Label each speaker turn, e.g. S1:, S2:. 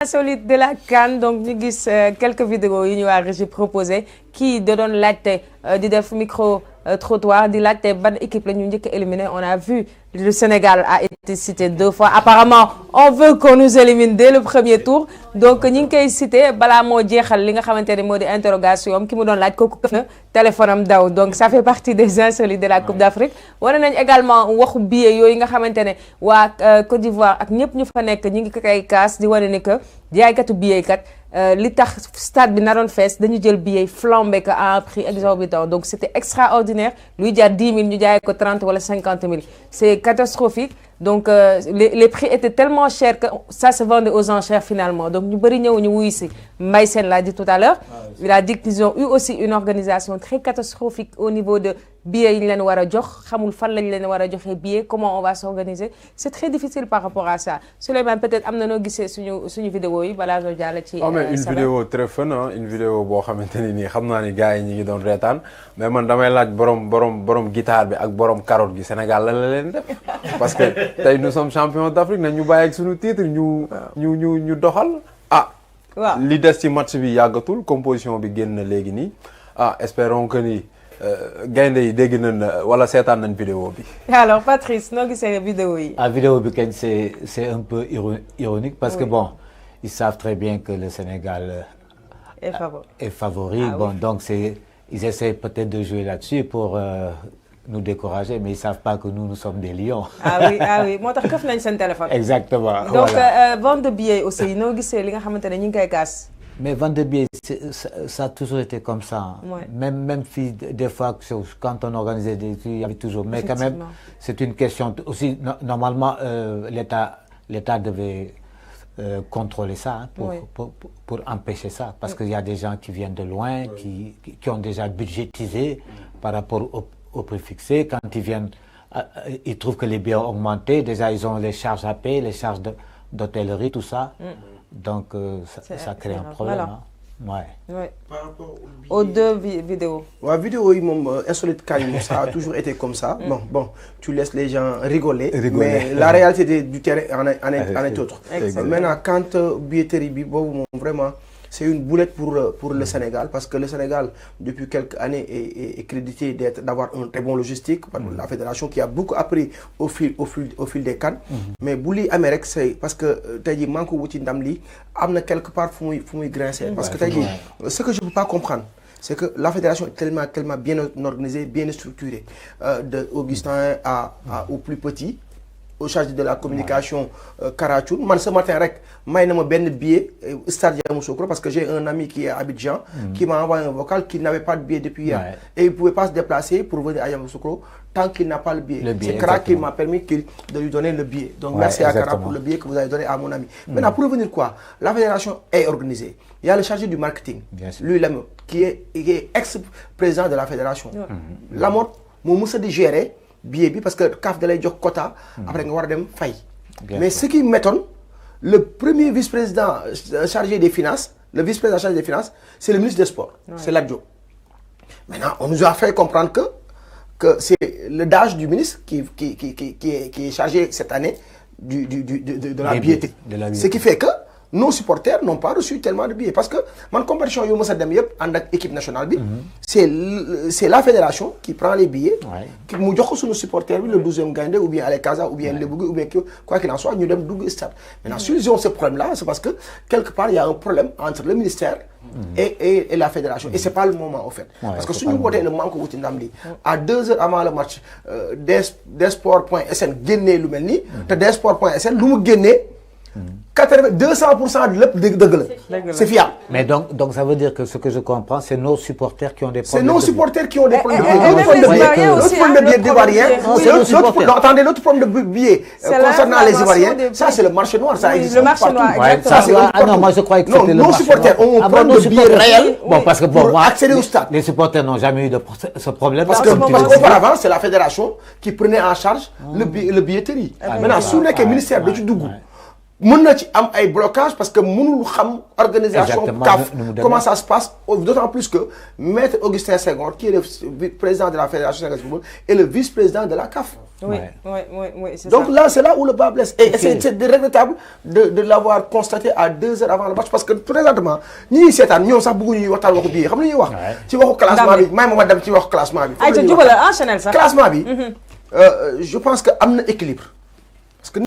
S1: Insolite de la CAN donc ñu gis quelques vidéos yu ñu waa Régie proposé kii da doon laajte di def micro trottoir di laajte ban équipe la ñu njëkk a éliminé on a vu le Sénégal a été cité 2 fois apparemment on veut qu'on nous élimine dès le premier tour donc ñi ngi koy cité balaa moo jeexal li nga xamante ne moo di interrogation am ki mu doon laaj kooku këf na téléphone am daw donc ça fait partie des insolites de la Coupe d'Afrique wane nañ également waxu billet yooyu nga xamante ne waa Côte d'Ivoire ak ñëpp ñu fa nekk ñi ngi ko koy kaas di wane ni que jaaykatu billet kat li tax stade bi naroon fees dañu jël billet flambé ko à un prix exorbitant donc c'était extraordinaire luy jar 10 000 ñu jaay ko 30 wala 50 000 c'est catastrophique donc les prix étaient tellement chers que ça se vendait aux enchères finalement donc ñu bëri ñëw ñu wuyu si Mbaye Sène l'a dit tout à l'heure il a dit qu'ils ont eu aussi une organisation très catastrophique au niveau de billets yi ñu leen war a jox xamul fan lañ leen war a joxee billet comment on va s'organiser c'est très difficile par rapport à ça Souleymane peut-être am na noo gisee suñu vidéo yi balaa ñoo jàll ci
S2: mais une vidéo très fun une vidéo boo xamante ni nii xam naa ni gars yi ñi ngi doon reetaan mais man damay laaj borom guitare bi ak borom carotte gi Sénégal lan la leen def parce que tey nous sommes champions d'Afrique na ñu bàyyi ak suñu titre ñu doxal waaw li des ci match bi yàggatul composition bi génn na léegi nii espérons que ni gaynde yi dégg nañ wala seetaan nañ vidéo bi.
S1: alors Patrice noo gisee vidéo yi.
S3: vidéo bi kañ c'est un peu ironique parce que bon ils savent très bien que le Sénégal est favori bon donc ils essaient peut-être de jouer là-dessus pour nous décourager mais ils savent pas que nous sommes des lions.
S1: ah oui moo tax këf nañ seen téléphone.
S3: exactement
S1: donc vente de billets aussi noo gisee li nga xamante ne ñu ngi koy kaas.
S3: mais vente de billets ça a toujours été comme ça.
S1: Ouais.
S3: Même si des fois quand on organisait des trucs il y avait toujours mais quand même c'est une question aussi normalement l'État devait contrôler ça pour empêcher ça parce qu'il y a des gens qui viennent de loin qui ont déjà budgétisé par rapport au prix fixé quand ils viennent ils trouvent que les billets ont augmenté déjà ils ont les charges à payer les charges d'hôtellerie tout ça donc ça crée un problème
S1: ouais. Par rapport aux deux vidéos.
S4: Vidéo yi moom insolite CAN ça a toujours été comme ça. Bon tu laisses les gens rigoler. Mais la réalité du terrain en est autre. Maintenant quand billetterie bi boobu moom vraiment c'est une boulette pour le Sénégal parce que le Sénégal depuis quelques années est crédité d'avoir un très bon logistique par la fédération qui a beaucoup appris au fil des CAN. Mais bu lii amee rek c'est parce que tey jii manque wu ci ndam li am na quelque part fu muy grincer parce que tey jii ce que je peux pas comprendre c'est que la fédération est tellement bien organisée bien structurée de Augustin au plus petit au chargé de la communication Karachoun man ce matin rek may na ma benn billet stade Yamoussoukro parce que j'ai un ami qui est à Abidjan qui m'a envoyé un vocal qui n'avait pas de billet depuis hier et il pouvait pas se déplacer pour venir à Yamoussoukro tant qu'il n'a pas le billet. C'est Kara qui m'a permis de lui donner le billet donc merci à Kara pour le billet que vous avez donné à mon ami. Maintenant pour revenir quoi la fédération est organisée il y a le chargé du marketing lui Lamot qui est ex-président de la fédération Lamot moo mës a di gérer billet bi parce que CAF da lay jox quota après nga war a dem fay mais ce qui m'étonne le premier vice-président chargé des finances le vice-président chargé des finances c'est le ministre des Sports c'est Lat Diop maintenant on nous a fait comprendre que c'est le DAGE du ministre qui est chargé cette année de la billetterie ce qui fait que nos supporters n'ont pas reçu tellement de billets parce que man compétition yu mës a dem yëpp ànd ak équipe nationale bi c'est la fédération qui prend les billets qui mu jox ko suñu supporter bi le 12e Gaïndé ou bien Allez Casa ou bien Lebougui ou bien quoi qu'il en soit ñu dem dugg stade maintenant s'ils ont ce problème là c'est parce que quelque part il y a un problème entre le ministère et la fédération et c'est pas le moment au fait parce que suñu wootee le manque wuti ndam li à 2 heures avant le match dsport.sn génnee lu mel nii te dsport.sn lu mu génnee 200% de lépp dëgg la c'est fiable.
S3: Mais donc ça veut dire que ce que je comprends c'est nos supporters qui ont des problèmes.
S4: C'est nos supporters qui ont des problèmes.
S1: L'autre
S4: problème de billets d'Ivoiriens. Attendez, l'autre problème de billets concernant les Ivoiriens, ça c'est le marché noir, ça existe partout.
S3: Non, moi je croyais que c'était le marché noir.
S4: Nos supporters ont un problème de billets réels.
S3: Bon, parce que
S4: pour accéder au stade.
S3: Les supporters n'ont jamais eu ce problème.
S4: Parce qu'auparavant c'est la fédération qui prenait en charge le billetterie. Maintenant su nekkee ministère da ci dugg mën na ci am ay blocage parce que mënul xam organisation CAF comment ça se passe, d'autant plus que maître Augustin Senghor qui est le président de la Fédération sénégalaise de football est le vice-président de la CAF.
S1: Oui,
S4: donc ça. Là c'est là où le bas blesse et c'est regrettable de l'avoir constaté à 2 heures avant le match parce que présentement ñi seetaan ñoom sax bëggu ñuy waxtaan waxu bii xam nga ñuy wax ci waxu classement bi may ma dem ci waxu classement bi
S1: ay ca jubala enchaîner sax
S4: classement bi je pense que am na équilibre.